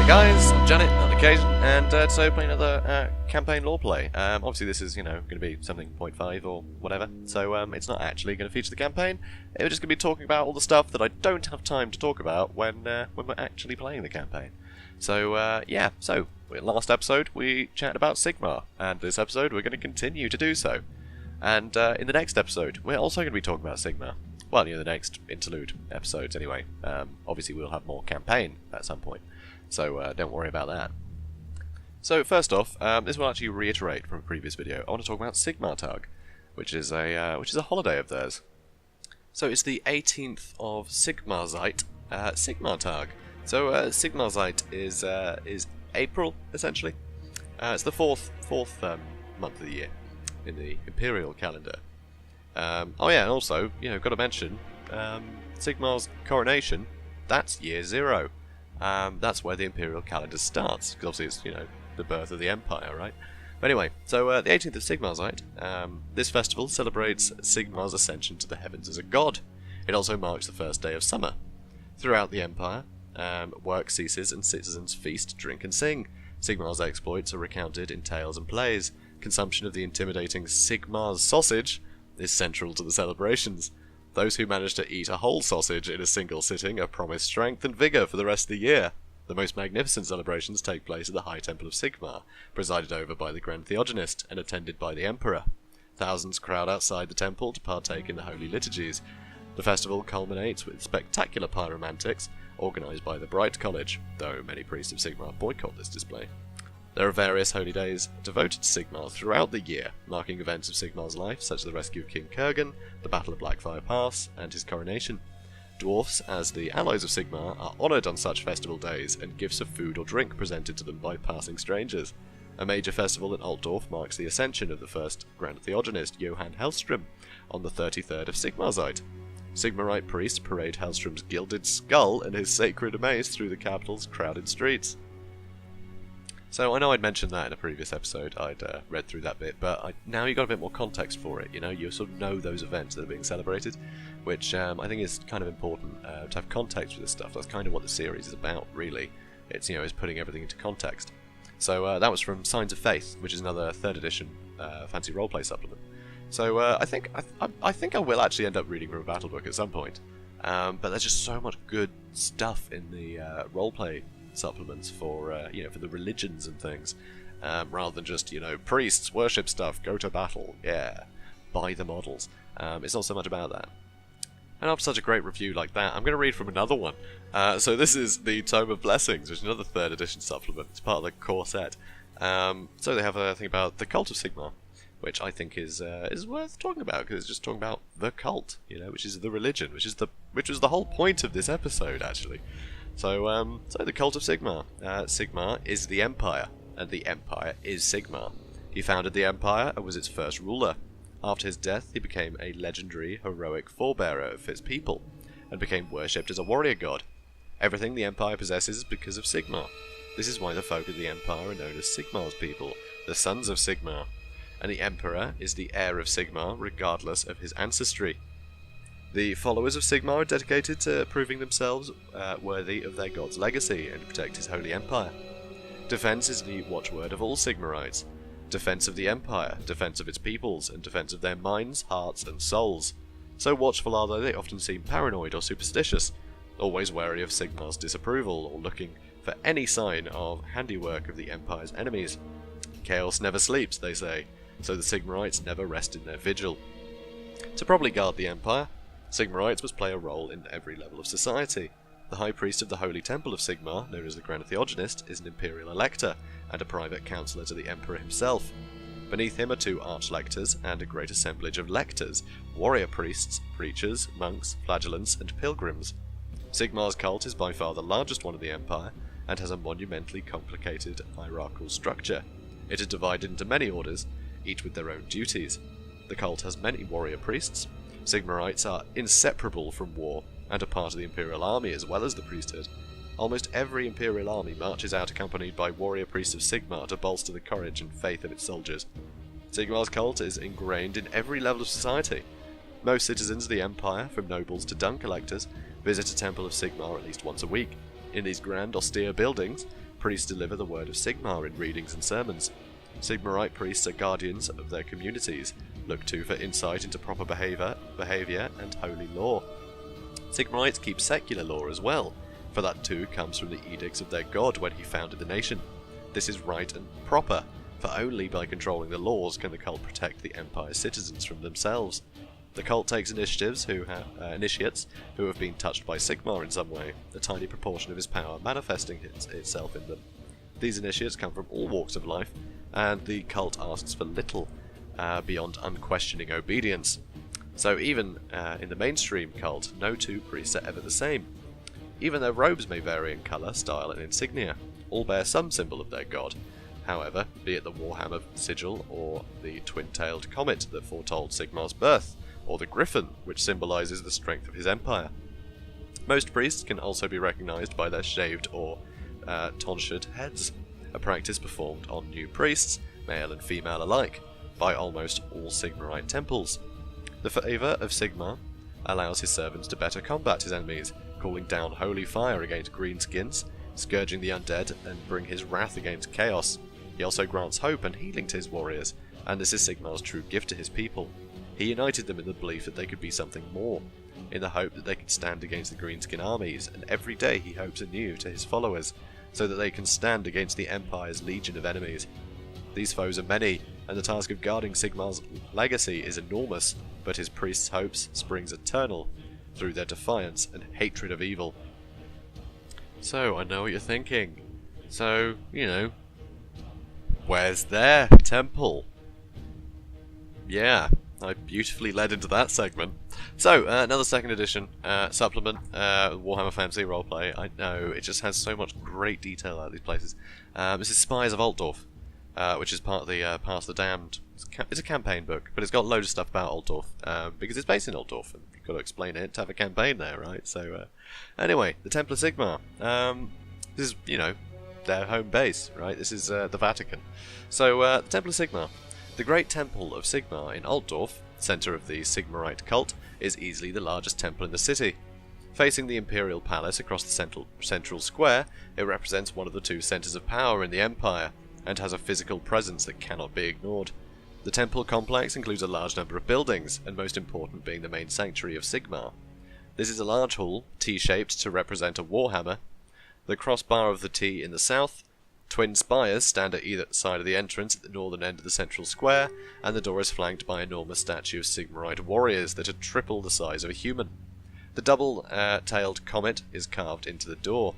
guys, I'm Janet on occasion, and today we're playing another campaign lore play. Obviously this is, going to be something 0.5 or whatever, so it's not actually going to feature the campaign. We're just going to be talking about all the stuff that I don't have time to talk about when we're actually playing the campaign. So, yeah, last episode we chatted about Sigmar, and this episode we're going to continue to do so. And in the next episode, we're also going to be talking about Sigmar. Well, the next interlude episodes anyway. Obviously we'll have more campaign at some point. So don't worry about that. So first off, this will actually reiterate from a previous video. I want to talk about Sigmar, which is a holiday of theirs. So it's the 18th of Sigmarzeit, Sigmar. So Sigmarzeit is April essentially. It's the fourth month of the year in the imperial calendar. Oh yeah, and also got to mention Sigmar's coronation. That's year 0. That's where the imperial calendar starts, because obviously it's, the birth of the empire, right? But anyway, so the 18th of Sigmarzeit, this festival celebrates Sigmar's ascension to the heavens as a god. It also marks the first day of summer. Throughout the empire, work ceases and citizens feast, drink and sing. Sigmar's exploits are recounted in tales and plays. Consumption of the intimidating Sigmar's sausage is central to the celebrations. Those who manage to eat a whole sausage in a single sitting are promised strength and vigour for the rest of the year. The most magnificent celebrations take place at the High Temple of Sigmar, presided over by the Grand Theogonist and attended by the Emperor. Thousands crowd outside the temple to partake in the holy liturgies. The festival culminates with spectacular pyromantics, organised by the Bright College, though many priests of Sigmar boycott this display. There are various holy days devoted to Sigmar throughout the year, marking events of Sigmar's life, such as the rescue of King Kurgan, the Battle of Blackfire Pass, and his coronation. Dwarfs, as the allies of Sigmar, are honoured on such festival days, and gifts of food or drink presented to them by passing strangers. A major festival in Altdorf marks the ascension of the first Grand Theogonist, Johann Hellstrom, on the 33rd of Sigmarzeit. Sigmarite priests parade Hellstrom's gilded skull and his sacred mace through the capital's crowded streets. So I know I'd mentioned that in a previous episode, I'd read through that bit, but now you've got a bit more context for it, you sort of know those events that are being celebrated, which I think is kind of important to have context for this stuff. That's kind of what the series is about, really. It's, is putting everything into context. So that was from Signs of Faith, which is another 3rd edition fancy roleplay supplement. So I think I will actually end up reading from a battle book at some point, but there's just so much good stuff in the roleplay supplements for for the religions and things, rather than just priests worship stuff, go to battle, buy the models. It's not so much about that. And after such a great review like that, I'm going to read from another one. So this is the Tome of Blessings, which is another 3rd edition supplement. It's part of the core set. So they have a thing about the cult of Sigmar, which I think is worth talking about, because it's just talking about the cult, which is the religion, which was the whole point of this episode actually. So the cult of Sigmar. Sigmar is the Empire, and the Empire is Sigmar. He founded the Empire and was its first ruler. After his death, he became a legendary, heroic forebearer of his people, and became worshipped as a warrior god. Everything the Empire possesses is because of Sigmar. This is why the folk of the Empire are known as Sigmar's people, the sons of Sigmar, and the Emperor is the heir of Sigmar regardless of his ancestry. The followers of Sigmar are dedicated to proving themselves worthy of their god's legacy and protect his holy empire. Defense is the watchword of all Sigmarites. Defense of the empire, defense of its peoples, and defense of their minds, hearts, and souls. So watchful are they often seem paranoid or superstitious, always wary of Sigmar's disapproval or looking for any sign of handiwork of the empire's enemies. Chaos never sleeps, they say, so the Sigmarites never rest in their vigil. To properly guard the empire, Sigmarites must play a role in every level of society. The High Priest of the Holy Temple of Sigmar, known as the Grand Theogonist, is an imperial elector and a private counsellor to the Emperor himself. Beneath him are 2 archlectors and a great assemblage of lectors, warrior priests, preachers, monks, flagellants, and pilgrims. Sigmar's cult is by far the largest one of the Empire, and has a monumentally complicated hierarchical structure. It is divided into many orders, each with their own duties. The cult has many warrior priests. Sigmarites are inseparable from war, and are part of the Imperial Army as well as the priesthood. Almost every Imperial Army marches out accompanied by warrior priests of Sigmar to bolster the courage and faith of its soldiers. Sigmar's cult is ingrained in every level of society. Most citizens of the Empire, from nobles to dung collectors, visit a temple of Sigmar at least once a week. In these grand, austere buildings, Priests deliver the word of Sigmar in readings and sermons. Sigmarite priests are guardians of their communities, looked to for insight into proper behaviour and holy law. Sigmarites keep secular law as well, for that too comes from the edicts of their god when he founded the nation. This is right and proper, for only by controlling the laws can the cult protect the Empire's citizens from themselves. The cult takes initiates who have been touched by Sigmar in some way, a tiny proportion of his power manifesting itself in them. These initiates come from all walks of life, and the cult asks for little beyond unquestioning obedience. So even in the mainstream cult, no two priests are ever the same. Even their robes may vary in colour, style and insignia, all bear some symbol of their god. However, be it the Warhammer sigil, or the twin-tailed comet that foretold Sigmar's birth, or the griffin, which symbolises the strength of his empire. Most priests can also be recognised by their shaved or tonsured heads, a practice performed on new priests, male and female alike, by almost all Sigmarite temples. The favour of Sigmar allows his servants to better combat his enemies, calling down holy fire against greenskins, scourging the undead, and bring his wrath against chaos. He also grants hope and healing to his warriors, and this is Sigmar's true gift to his people. He united them in the belief that they could be something more, in the hope that they could stand against the greenskin armies, and every day he hopes anew to his followers, so that they can stand against the Empire's legion of enemies. These foes are many, and the task of guarding Sigmar's legacy is enormous, but his priests' hopes springs eternal through their defiance and hatred of evil. So, I know what you're thinking. So, where's their temple? Yeah, I beautifully led into that segment. So, another second edition supplement, Warhammer Fantasy Roleplay. I know, it just has so much great detail out of these places. This is Spies of Altdorf, which is part of the Pass the Damned. It's a campaign book, but it's got loads of stuff about Altdorf, because it's based in Altdorf, and you've got to explain it to have a campaign there, right? So, anyway, the Temple of Sigmar. This is, their home base, right? This is the Vatican. So, the Temple of Sigmar. The Great Temple of Sigmar in Altdorf, centre of the Sigmarite cult, is easily the largest temple in the city. Facing the Imperial Palace across the central square, it represents one of the two centres of power in the Empire, and has a physical presence that cannot be ignored. The temple complex includes a large number of buildings, and most important being the main sanctuary of Sigmar. This is a large hall, T-shaped to represent a warhammer. The crossbar of the T in the south. Twin spires stand at either side of the entrance at the northern end of the central square, and the door is flanked by an enormous statue of Sigmarite warriors that are triple the size of a human. The double-tailed comet is carved into the door.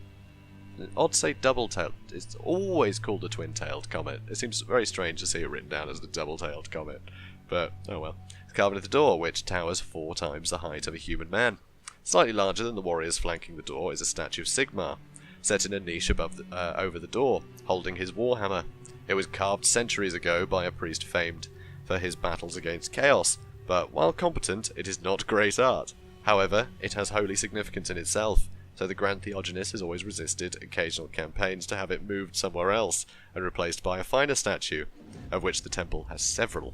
Odd to say double-tailed. It's always called the twin-tailed comet. It seems very strange to see it written down as the double-tailed comet. But, oh well. It's carved into the door, which towers 4 times the height of a human man. Slightly larger than the warriors flanking the door is a statue of Sigmar, set in a niche above over the door, holding his warhammer. It was carved centuries ago by a priest famed for his battles against chaos, but while competent, it is not great art. However, it has holy significance in itself, so the Grand Theogenes has always resisted occasional campaigns to have it moved somewhere else and replaced by a finer statue, of which the temple has several.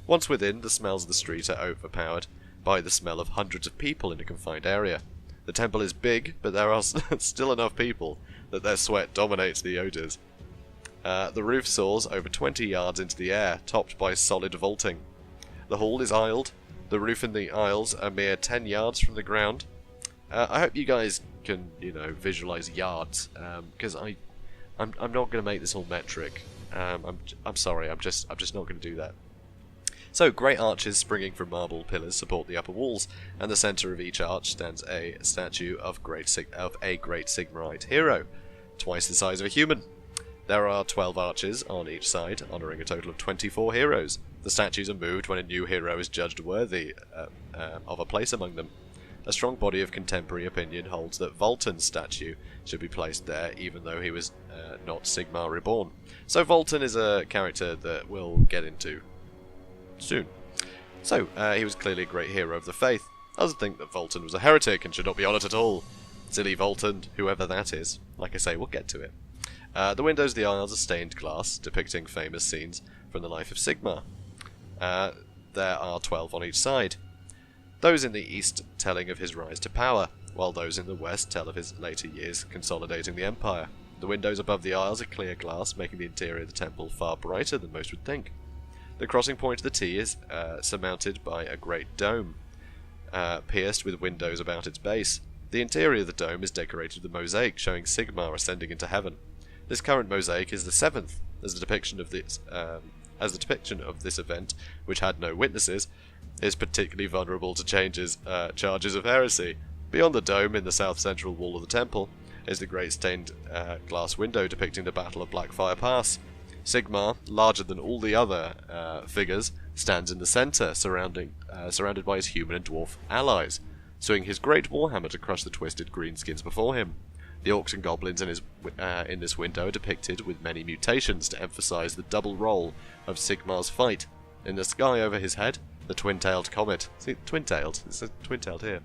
Once within, the smells of the street are overpowered by the smell of hundreds of people in a confined area. The temple is big, but there are still enough people that their sweat dominates the odours. The roof soars over 20 yards into the air, topped by solid vaulting. The hall is aisled. The roof and the aisles are mere 10 yards from the ground. I hope you guys can, visualise yards, because I'm not going to make this all metric. I'm sorry, I'm just not going to do that. So, great arches springing from marble pillars support the upper walls, and the centre of each arch stands a statue of a great Sigmarite hero, twice the size of a human. There are 12 arches on each side, honouring a total of 24 heroes. The statues are moved when a new hero is judged worthy of a place among them. A strong body of contemporary opinion holds that Voltan's statue should be placed there, even though he was not Sigmar reborn. So Voltan is a character that we'll get into soon. So, he was clearly a great hero of the faith. Others think that Voltan was a heretic and should not be honoured at all. Silly Voltan, whoever that is. Like I say, we'll get to it. The windows of the aisles are stained glass, depicting famous scenes from the life of Sigmar. There are 12 on each side. Those in the east telling of his rise to power, while those in the west tell of his later years consolidating the empire. The windows above the aisles are clear glass, making the interior of the temple far brighter than most would think. The crossing point of the T is surmounted by a great dome, pierced with windows about its base. The interior of the dome is decorated with a mosaic showing Sigmar ascending into heaven. This current mosaic is the 7th, as the depiction of this event, which had no witnesses, is particularly vulnerable to charges of heresy. Beyond the dome, in the south-central wall of the temple, is the great stained glass window depicting the Battle of Blackfire Pass. Sigmar, larger than all the other figures, stands in the centre, surrounded by his human and dwarf allies, swinging his great warhammer to crush the twisted greenskins before him. The orcs and goblins in this window are depicted with many mutations to emphasise the double role of Sigmar's fight. In the sky over his head, the twin-tailed comet. See, twin-tailed? It says twin-tailed here.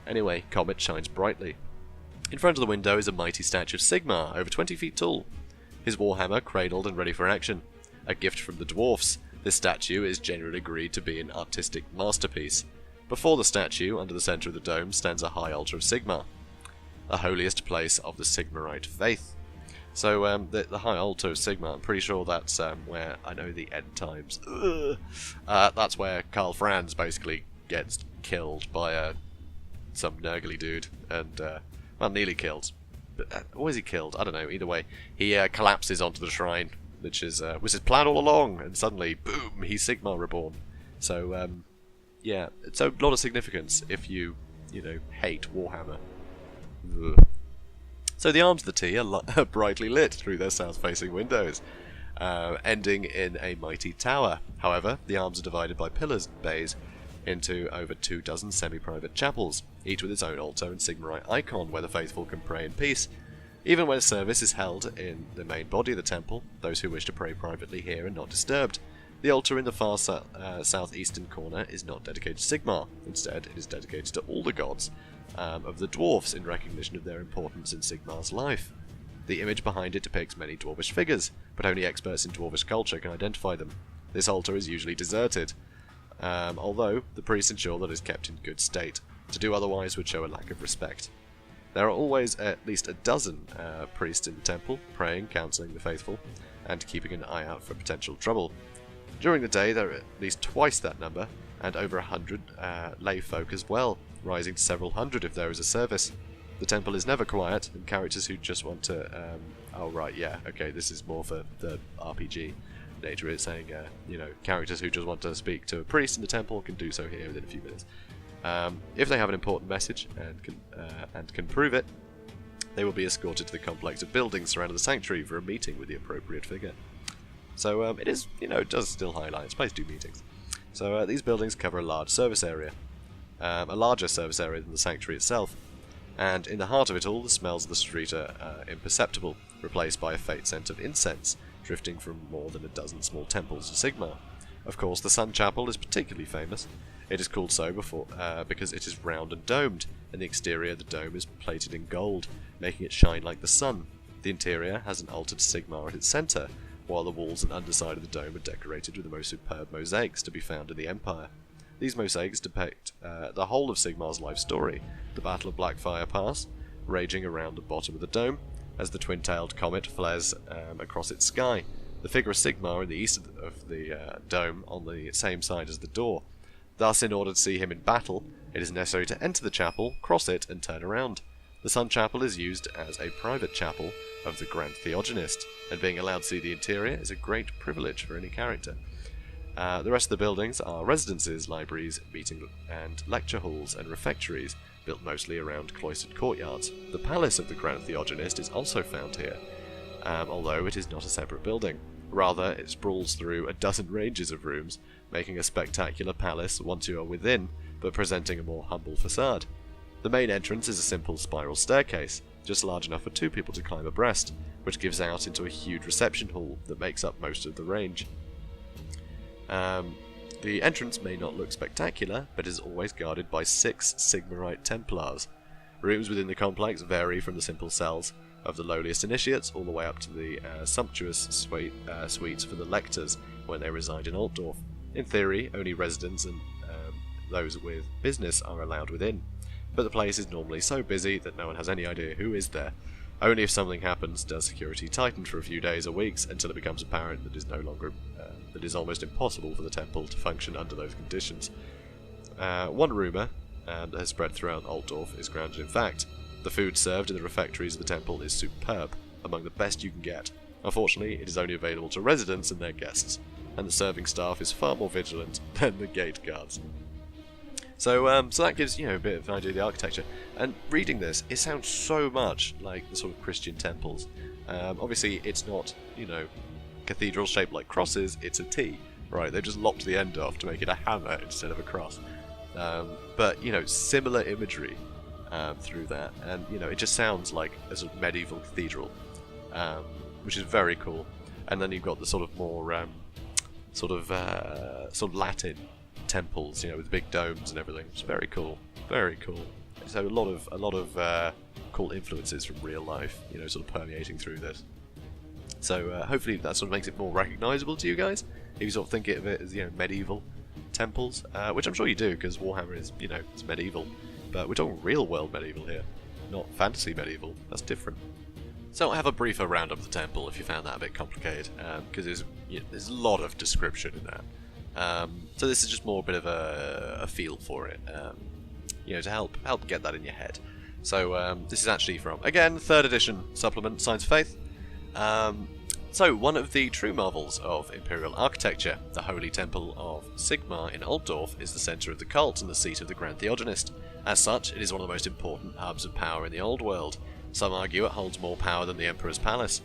Anyway, comet shines brightly. In front of the window is a mighty statue of Sigmar, over 20 feet tall. His warhammer cradled and ready for action. A gift from the dwarfs, this statue is generally agreed to be an artistic masterpiece. Before the statue, under the centre of the dome, stands a high altar of Sigmar, the holiest place of the Sigmarite faith. So the high altar of Sigmar, I'm pretty sure that's where, I know the end times, that's where Karl Franz basically gets killed by some nurgly dude, and, well, nearly killed. But, or is he killed? I don't know, either way. He collapses onto the shrine, which is was his plan all along, and suddenly, boom, he's Sigmar reborn. So, yeah, it's a lot of significance if you hate Warhammer. Ugh. So the arms of the T are brightly lit through their south-facing windows, ending in a mighty tower. However, the arms are divided by pillars and bays into over 24 semi-private chapels, each with its own altar and Sigmarite icon where the faithful can pray in peace. Even when a service is held in the main body of the temple, those who wish to pray privately here are not disturbed. The altar in the far southeastern corner is not dedicated to Sigmar. Instead, it is dedicated to all the gods of the dwarfs in recognition of their importance in Sigmar's life. The image behind it depicts many dwarvish figures, but only experts in dwarvish culture can identify them. This altar is usually deserted, although the priests ensure that it is kept in good state. To do otherwise would show a lack of respect. There are always at least a dozen priests in the temple, praying, counselling the faithful, and keeping an eye out for potential trouble. During the day there are at least twice that number, and over 100 lay folk as well, rising to several hundred if there is a service. The temple is never quiet, and characters who just want to... oh right, yeah, okay, this is more for the RPG nature. It's saying, characters who just want to speak to a priest in the temple can do so here within a few minutes. If they have an important message and can prove it, they will be escorted to the complex of buildings surrounding the sanctuary for a meeting with the appropriate figure. So it is, it does still highlight its place to do meetings. So these buildings cover a large service area, a larger service area than the sanctuary itself, and in the heart of it all, the smells of the street are imperceptible, replaced by a faint scent of incense drifting from more than a dozen small temples of Sigmar. Of course, the Sun Chapel is particularly famous. It is called so because it is round and domed, and the exterior of the dome is plated in gold, making it shine like the sun. The interior has an altar to Sigmar at its centre, while the walls and underside of the dome are decorated with the most superb mosaics to be found in the Empire. These mosaics depict the whole of Sigmar's life story, the Battle of Blackfire Pass, raging around the bottom of the dome, as the twin-tailed comet flares across its sky, the figure of Sigmar in the east of the dome on the same side as the door. Thus, in order to see him in battle, it is necessary to enter the chapel, cross it, and turn around. The Sun Chapel is used as a private chapel of the Grand Theogonist, and being allowed to see the interior is a great privilege for any character. The rest of the buildings are residences, libraries, meeting and lecture halls, and refectories, built mostly around cloistered courtyards. The palace of the Grand Theogonist is also found here, although it is not a separate building. Rather, it sprawls through a dozen ranges of rooms, making a spectacular palace once you are within, but presenting a more humble facade. The main entrance is a simple spiral staircase, just large enough for two people to climb abreast, which gives out into a huge reception hall that makes up most of the range. The entrance may not look spectacular, but is always guarded by 6 Sigmarite Templars. Rooms within the complex vary from the simple cells of the lowliest initiates all the way up to the sumptuous suites for the lectors when they reside in Altdorf. In theory, only residents and those with business are allowed within, but the place is normally so busy that no one has any idea who is there. Only if something happens does security tighten for a few days or weeks until it becomes apparent that it is almost impossible for the temple to function under those conditions. One rumour that has spread throughout Altdorf is grounded in fact. The food served in the refectories of the temple is superb, among the best you can get. Unfortunately, it is only available to residents and their guests, and the serving staff is far more vigilant than the gate guards. So that gives a bit of an idea of the architecture. And reading this, it sounds so much like the sort of Christian temples. Obviously, it's not cathedral shaped like crosses. It's a T, right? They've just lopped the end off to make it a hammer instead of a cross. But similar imagery through that, and it just sounds like a sort of medieval cathedral, which is very cool. And then you've got the sort of more sort of Latin temples, with big domes and everything. It's very cool, very cool. So a lot of cool influences from real life, sort of permeating through this. So hopefully that sort of makes it more recognisable to you guys, if you sort of think of it as medieval temples, which I'm sure you do, because Warhammer is it's medieval, but we're talking real world medieval here, not fantasy medieval. That's different. So I have a briefer roundup of the temple if you found that a bit complicated, because there's a lot of description in that. So this is just more a bit of a feel for it, to help get that in your head. So this is actually from, again, 3rd edition supplement, Science of Faith. So one of the true marvels of Imperial architecture, the Holy Temple of Sigmar in Altdorf, is the centre of the cult and the seat of the Grand Theogonist. As such, it is one of the most important hubs of power in the Old World. Some argue it holds more power than the Emperor's Palace.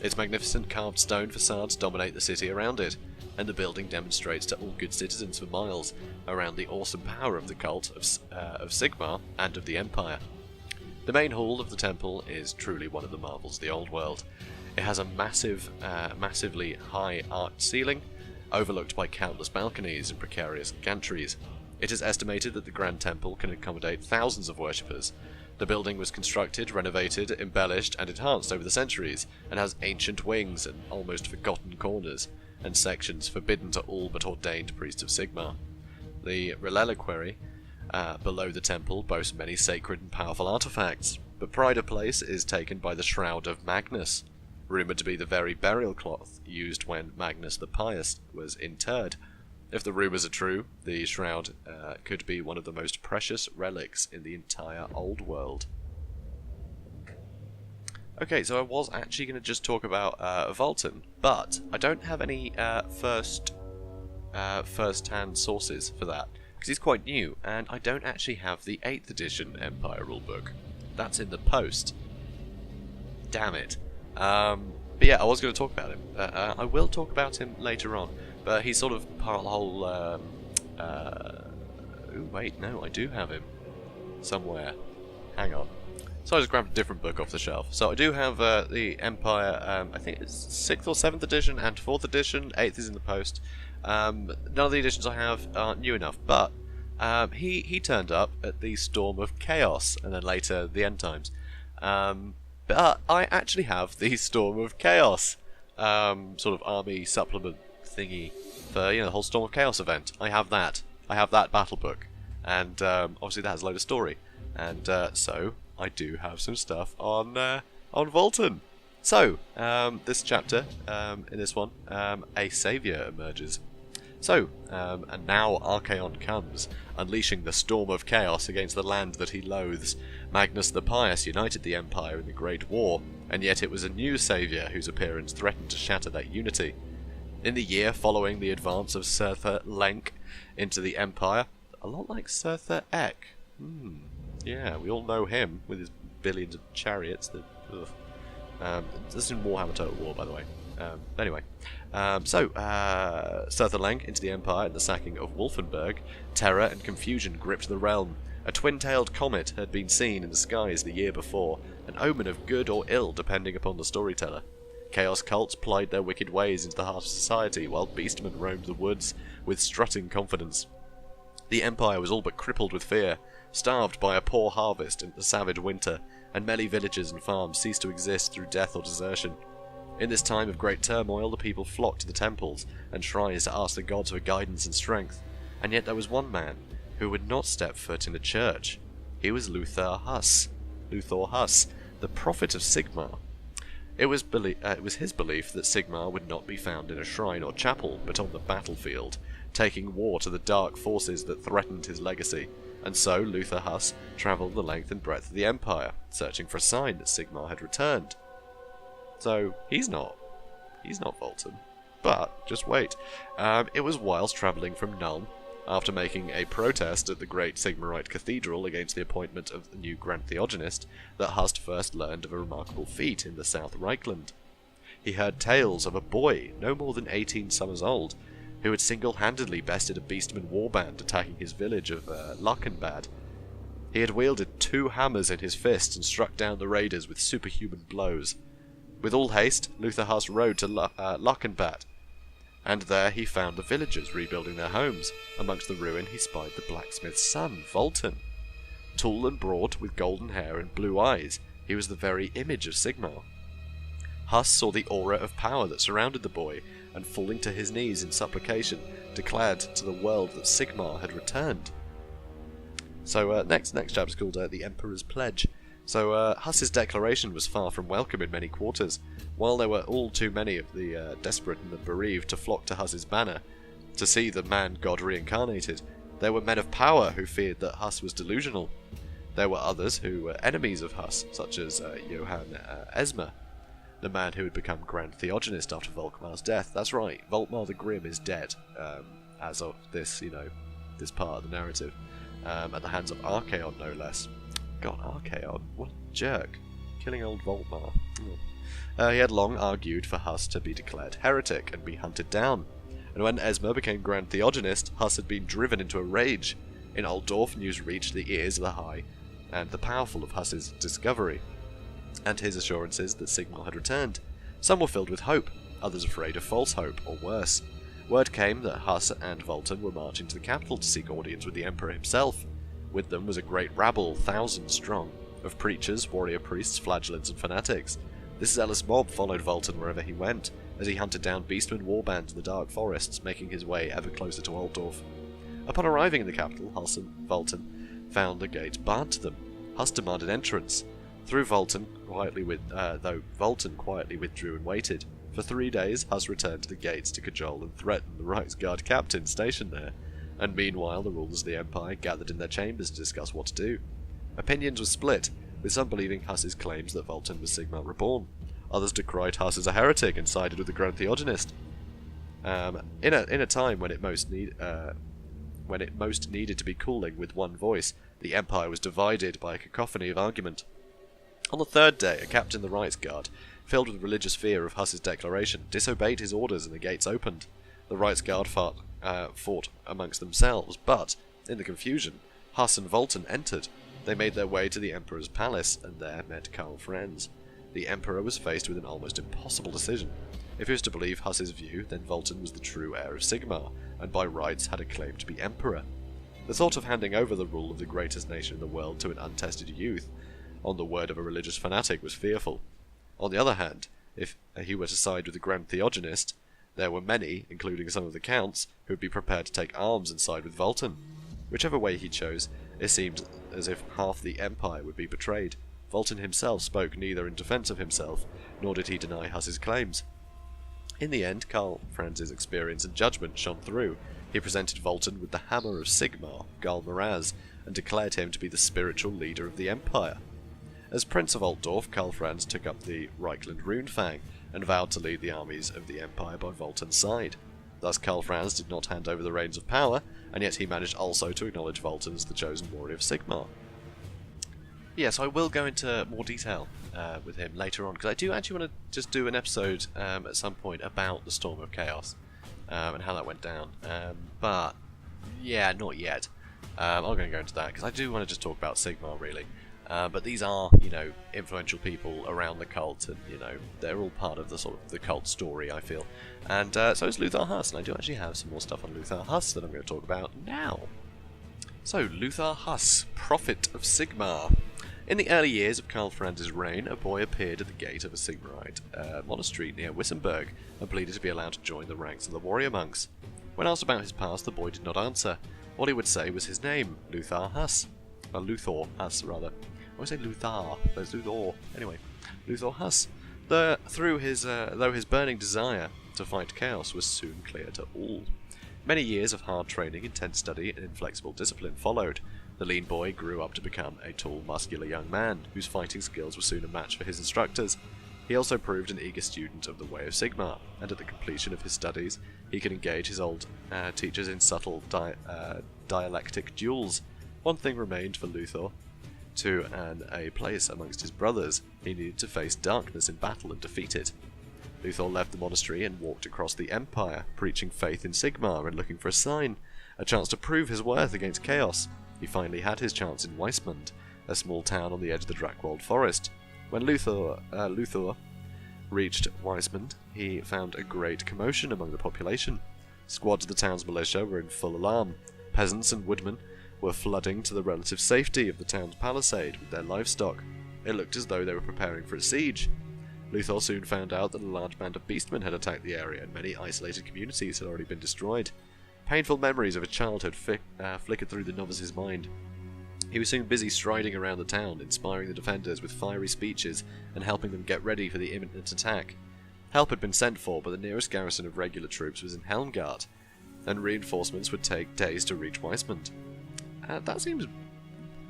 Its magnificent carved stone facades dominate the city around it, and the building demonstrates to all good citizens for miles around the awesome power of the cult of Sigmar and of the Empire. The main hall of the temple is truly one of the marvels of the Old World. It has a massively high arched ceiling, overlooked by countless balconies and precarious gantries. It is estimated that the Grand Temple can accommodate thousands of worshippers. The building was constructed, renovated, embellished and enhanced over the centuries, and has ancient wings and almost forgotten corners, and sections forbidden to all but ordained priests of Sigmar. The reliquary below the temple boasts many sacred and powerful artifacts, but pride of place is taken by the Shroud of Magnus, rumoured to be the very burial cloth used when Magnus the Pious was interred. If the rumours are true, the shroud could be one of the most precious relics in the entire Old World. Okay, so I was actually going to just talk about Vultan, but I don't have any first-hand sources for that, because he's quite new, and I don't actually have the 8th edition Empire rulebook. That's in the post. Damn it. But yeah, I was going to talk about him. I will talk about him later on, but he's sort of part of the whole... Ooh, wait, no, I do have him somewhere. Hang on. So I just grabbed a different book off the shelf. So I do have the Empire, I think it's 6th or 7th edition and 4th edition. 8th is in the post. None of the editions I have are new enough, but he turned up at the Storm of Chaos, and then later the End Times. But I actually have the Storm of Chaos sort of army supplement thingy for the whole Storm of Chaos event. I have that. I have that battle book, and obviously that has a load of story, and so I do have some stuff on Vultan. So this chapter, in this one, a saviour emerges. So, and now Archaon comes, unleashing the storm of chaos against the land that he loathes. Magnus the Pious united the Empire in the Great War, and yet it was a new saviour whose appearance threatened to shatter that unity. In the year following the advance of Surther Lenk into the Empire, a lot like Surther Ek. Yeah, we all know him, with his billions of chariots. This is in Warhammer Total War, by the way. Anyway, Surther Lenk into the Empire and the sacking of Wolfenburg, terror and confusion gripped the realm. A twin-tailed comet had been seen in the skies the year before, an omen of good or ill depending upon the storyteller. Chaos cults plied their wicked ways into the heart of society, while beastmen roamed the woods with strutting confidence. The Empire was all but crippled with fear, starved by a poor harvest in the savage winter, and many villages and farms ceased to exist through death or desertion. In this time of great turmoil, the people flocked to the temples and shrines to ask the gods for guidance and strength, and yet there was one man who would not step foot in a church. He was Luthor Huss, the prophet of Sigmar. It was his belief that Sigmar would not be found in a shrine or chapel, but on the battlefield, taking war to the dark forces that threatened his legacy, and so Luther Huss travelled the length and breadth of the Empire, searching for a sign that Sigmar had returned. So, he's not Volton. But, just wait. It was whilst travelling from Nuln, after making a protest at the great Sigmarite Cathedral against the appointment of the new Grand Theogonist, that Hust first learned of a remarkable feat in the South Reichland. He heard tales of a boy, no more than 18 summers old, who had single-handedly bested a beastman warband attacking his village of Lockenbad. He had wielded 2 hammers in his fists and struck down the raiders with superhuman blows. With all haste, Luther Huss rode to Lockenbad, and there he found the villagers rebuilding their homes. Amongst the ruin he spied the blacksmith's son, Volton. Tall and broad, with golden hair and blue eyes, he was the very image of Sigmar. Huss saw the aura of power that surrounded the boy, and falling to his knees in supplication, declared to the world that Sigmar had returned. So next chapter is called The Emperor's Pledge. So Huss's declaration was far from welcome in many quarters. While there were all too many of the desperate and the bereaved to flock to Huss's banner, to see the man-god reincarnated, there were men of power who feared that Huss was delusional. There were others who were enemies of Huss, such as Johann Esmer, the man who had become Grand Theogonist after Volkmar's death. That's right, Volkmar the Grim is dead, as of this, this part of the narrative, at the hands of Archaon, no less. God, Archaon, what a jerk. Killing old Volkmar. He had long argued for Huss to be declared heretic and be hunted down, and when Esmer became Grand Theogonist, Huss had been driven into a rage. In Altdorf, news reached the ears of the high and the powerful of Huss's discovery, and his assurances that Sigmar had returned. Some were filled with hope, others afraid of false hope, or worse. Word came that Huss and Volton were marching to the capital to seek audience with the Emperor himself. With them was a great rabble, 1,000 strong, of preachers, warrior priests, flagellants, and fanatics. This zealous mob followed Volton wherever he went, as he hunted down beastmen warbands in the dark forests, making his way ever closer to Altdorf. Upon arriving in the capital, Huss and Volton found the gates barred to them. Huss demanded entrance, though Volton quietly withdrew and waited. For 3 days, Huss returned to the gates to cajole and threaten the Reichsguard captain stationed there, and meanwhile the rulers of the Empire gathered in their chambers to discuss what to do. Opinions were split, with some believing Huss's claims that Volton was Sigmar reborn. Others decried Huss as a heretic and sided with the Grand Theogonist. In a time when it most needed to be cooling with one voice, the Empire was divided by a cacophony of argument. On the 3rd day, a captain of the Reichsguard, filled with religious fear of Huss's declaration, disobeyed his orders and the gates opened. The Reichsguard fought amongst themselves, but, in the confusion, Huss and Volton entered. They made their way to the Emperor's palace, and there met Karl Franz. The Emperor was faced with an almost impossible decision. If he was to believe Huss's view, then Volton was the true heir of Sigmar, and by rights had a claim to be Emperor. The thought of handing over the rule of the greatest nation in the world to an untested youth, on the word of a religious fanatic, was fearful. On the other hand, if he were to side with the Grand Theogonist, there were many, including some of the counts, who would be prepared to take arms and side with Volton. Whichever way he chose, it seemed as if half the Empire would be betrayed. Volton himself spoke neither in defence of himself, nor did he deny Huss's claims. In the end, Karl Franz's experience and judgment shone through. He presented Volton with the hammer of Sigmar, Gal Maraz, and declared him to be the spiritual leader of the Empire. As Prince of Altdorf, Karl Franz took up the Reichland Runefang, and vowed to lead the armies of the Empire by Volton's side. Thus Karl Franz did not hand over the reins of power, and yet he managed also to acknowledge Volton as the chosen warrior of Sigmar. Yes, I will go into more detail with him later on, because I do actually want to just do an episode at some point about the Storm of Chaos and how that went down. But, yeah, not yet. I'm going to go into that, because I do want to just talk about Sigmar, really. But these are, influential people around the cult, and, they're all part of the sort of the cult story, I feel. And so is Luther Huss, and I do actually have some more stuff on Luther Huss that I'm going to talk about now. So, Luther Huss, Prophet of Sigmar. In the early years of Karl Franz's reign, a boy appeared at the gate of a Sigmarite monastery near Wissenberg and pleaded to be allowed to join the ranks of the warrior monks. When asked about his past, the boy did not answer. All he would say was his name, Luther Huss. Luthor Huss, rather. always say Luthor, but it's Luthor. Anyway, Luthor Huss. Though his burning desire to fight chaos was soon clear to all. Many years of hard training, intense study, and inflexible discipline followed. The lean boy grew up to become a tall, muscular young man, whose fighting skills were soon a match for his instructors. He also proved an eager student of the way of Sigmar, and at the completion of his studies, he could engage his old teachers in subtle dialectic duels. One thing remained for Luthor. To earn a place amongst his brothers, he needed to face darkness in battle and defeat it. Luthor left the monastery and walked across the Empire, preaching faith in Sigmar and looking for a sign, a chance to prove his worth against chaos. He finally had his chance in Weismund, a small town on the edge of the Drakwold forest. When Luthor reached Weismund, he found a great commotion among the population. Squads of the town's militia were in full alarm. Peasants and woodmen were flooding to the relative safety of the town's palisade with their livestock. It looked as though they were preparing for a siege. Luthor soon found out that a large band of beastmen had attacked the area, and many isolated communities had already been destroyed. Painful memories of his childhood flickered through the novice's mind. He was soon busy striding around the town, inspiring the defenders with fiery speeches and helping them get ready for the imminent attack. Help had been sent for, but the nearest garrison of regular troops was in Helmgart, and reinforcements would take days to reach Weismund. That seems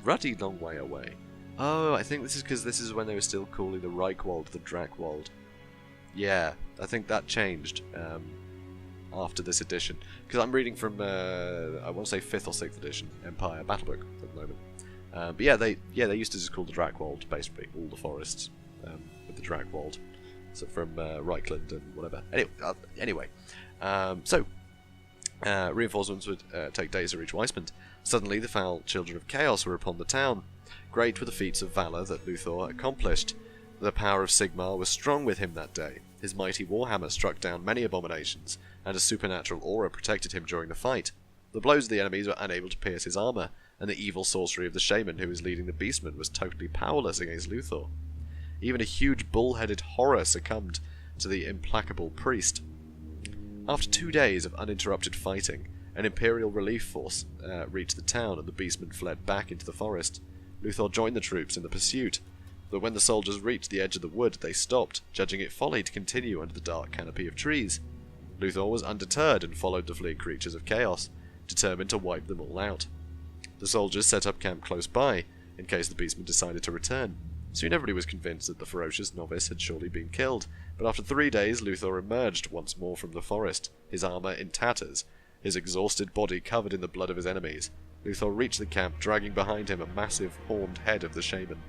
ruddy long way away. Oh, I think this is because this is when they were still calling the Reichwald the Drakwold. Yeah, I think that changed after this edition. Because I'm reading from, I want to say 5th or 6th edition Empire Battlebook at the moment. But yeah, they used to just call the Drakwold basically all the forests with the Drakwold. So from Reichland and whatever. Anyway, reinforcements would take days to reach Weismund. Suddenly, the foul children of chaos were upon the town. Great were the feats of valour that Luthor accomplished. The power of Sigmar was strong with him that day. His mighty Warhammer struck down many abominations, and a supernatural aura protected him during the fight. The blows of the enemies were unable to pierce his armour, and the evil sorcery of the shaman who was leading the beastmen was totally powerless against Luthor. Even a huge bull-headed horror succumbed to the implacable priest. After 2 days of uninterrupted fighting, an Imperial relief force reached the town and the beastmen fled back into the forest. Luthor joined the troops in the pursuit, but when the soldiers reached the edge of the wood, they stopped, judging it folly to continue under the dark canopy of trees. Luthor was undeterred and followed the fleeing creatures of chaos, determined to wipe them all out. The soldiers set up camp close by, in case the beastmen decided to return. Soon everybody was convinced that the ferocious novice had surely been killed, but after 3 days Luthor emerged once more from the forest, his armour in tatters, his exhausted body covered in the blood of his enemies. Luthor reached the camp, dragging behind him a massive, horned head of the shaman.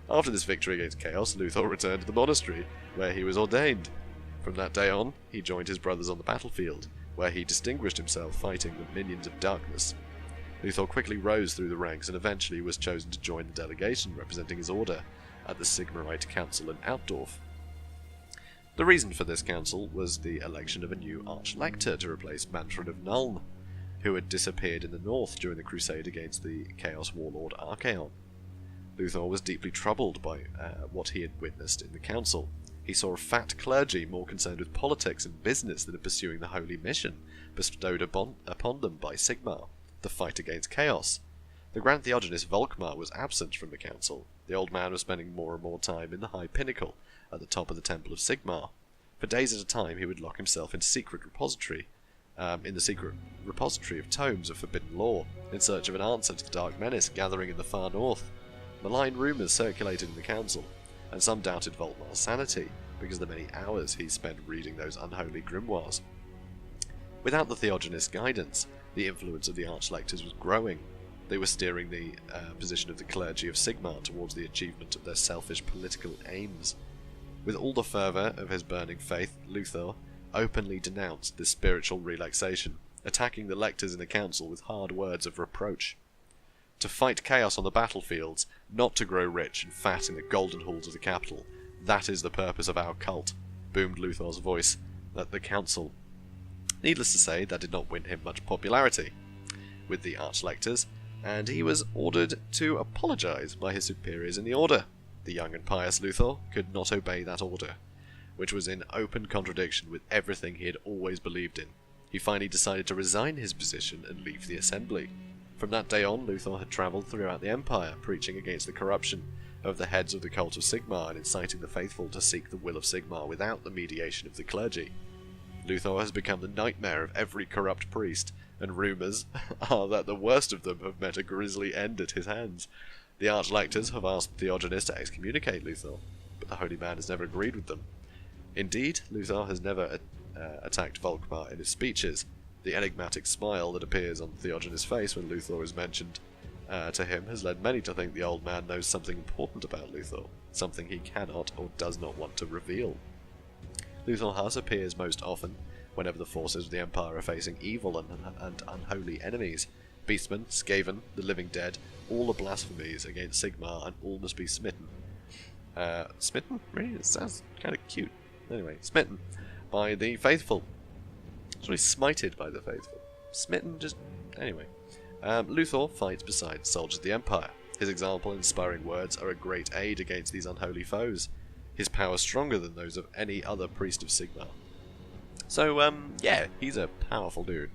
After this victory against chaos, Luthor returned to the monastery, where he was ordained. From that day on, he joined his brothers on the battlefield, where he distinguished himself fighting the minions of darkness. Luthor quickly rose through the ranks and eventually was chosen to join the delegation representing his order at the Sigmarite Council in Altdorf. The reason for this council was the election of a new Archlector to replace Manfred of Nuln, who had disappeared in the north during the crusade against the Chaos Warlord Archaon. Luthor was deeply troubled by what he had witnessed in the council. He saw a fat clergy more concerned with politics and business than in pursuing the holy mission bestowed upon them by Sigmar, the fight against chaos. The Grand Theogonist Volkmar was absent from the council. The old man was spending more and more time in the high pinnacle at the top of the Temple of Sigmar. For days at a time he would lock himself in the secret repository of tomes of forbidden lore, in search of an answer to the dark menace gathering in the far north. Malign rumours circulated in the council, and some doubted Volkmar's sanity, because of the many hours he spent reading those unholy grimoires. Without the Theogonist's guidance, the influence of the Archlectors was growing. They were steering the position of the clergy of Sigmar towards the achievement of their selfish political aims. With all the fervour of his burning faith, Luthor openly denounced this spiritual relaxation, attacking the lectors in the council with hard words of reproach. To fight chaos on the battlefields, not to grow rich and fat in the golden halls of the capital, that is the purpose of our cult, boomed Luthor's voice at the council. Needless to say, that did not win him much popularity with the Archlectors, and he was ordered to apologise by his superiors in the order. The young and pious Luthor could not obey that order, which was in open contradiction with everything he had always believed in. He finally decided to resign his position and leave the assembly. From that day on, Luthor had travelled throughout the Empire, preaching against the corruption of the heads of the cult of Sigmar and inciting the faithful to seek the will of Sigmar without the mediation of the clergy. Luthor has become the nightmare of every corrupt priest, and rumours are that the worst of them have met a grisly end at his hands. The Archlectors have asked Theogenes to excommunicate Luthor, but the Holy Man has never agreed with them. Indeed, Luthor has never attacked Volkmar in his speeches. The enigmatic smile that appears on Theogenes' face when Luthor is mentioned to him has led many to think the old man knows something important about Luthor, something he cannot or does not want to reveal. Luthor Huss appears most often whenever the forces of the Empire are facing evil and unholy enemies. Beastmen, Skaven, the living dead, all are blasphemies against Sigmar, and all must be smitten. Smitten? Really? It sounds kind of cute. Anyway, smitten by the faithful. Sorry, smited by the faithful. Smitten, just... Anyway. Luthor fights beside soldiers of the Empire. His example and inspiring words are a great aid against these unholy foes. His power stronger than those of any other priest of Sigmar. So, yeah, he's a powerful dude,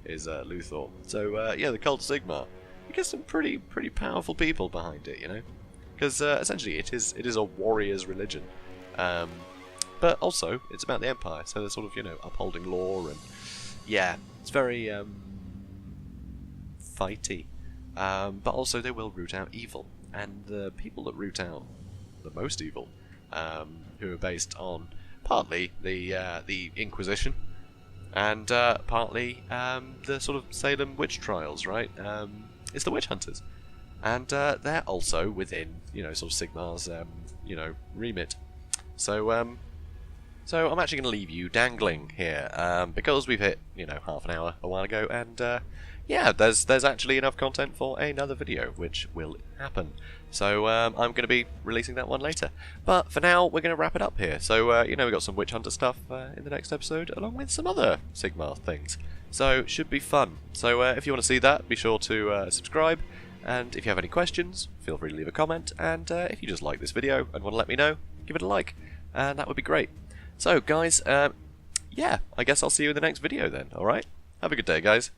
is Luthor. So, yeah, the cult of Sigmar. You get some pretty powerful people behind it, you know? Because, essentially, it is a warrior's religion. But also, it's about the Empire, so they're sort of, you know, upholding law, and, yeah, it's very, fighty. But also, they will root out evil. And the people that root out the most evil, who are based on partly the Inquisition, and partly the sort of Salem witch trials, right? It's the witch hunters, and they're also within, you know, sort of Sigmar's, you know, remit. So, so I'm actually going to leave you dangling here, because we've hit, you know, half an hour a while ago, and yeah, there's actually enough content for another video, which will happen. So I'm going to be releasing that one later. But for now, we're going to wrap it up here. So, you know, we've got some Witch Hunter stuff in the next episode, along with some other Sigmar things. So, should be fun. So if you want to see that, be sure to subscribe. And if you have any questions, feel free to leave a comment. And if you just like this video and want to let me know, give it a like. And that would be great. So, guys, yeah, I guess I'll see you in the next video then, alright? Have a good day, guys.